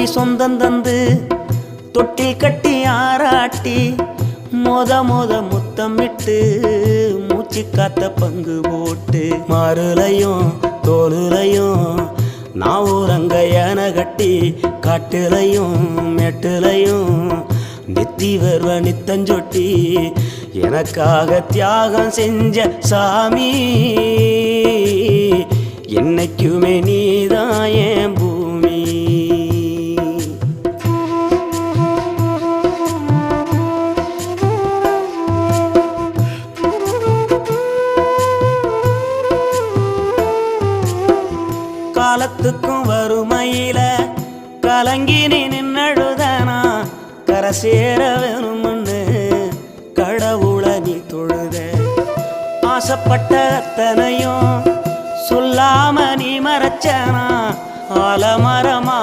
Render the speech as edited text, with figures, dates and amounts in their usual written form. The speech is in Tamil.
கோடி சொந்தம் தந்து தொட்டி கட்டி ஆராட்டி மொத முத்தமிட்டு மூச்சு காத்த பங்கு போட்டு மாறுலையும் தோலுலையும் நான் ஊரங்க யானை கட்டி காட்டுலையும் மெட்டுலையும் நெத்தி வருவ நித்தஞ்சொட்டி எனக்காக தியாகம் செஞ்ச சாமி என்னைக்குமே நீதான் என் பூமி. காலத்துக்கும் வறுமையில கலங்கி நீ நின்னழுதனா கரை சேர வேணும்னு கடவுளை நீ தொழுத ஆசைப்பட்ட அத்தனையும் சொல்லாம நீ மறைச்சனா ஆலமரமா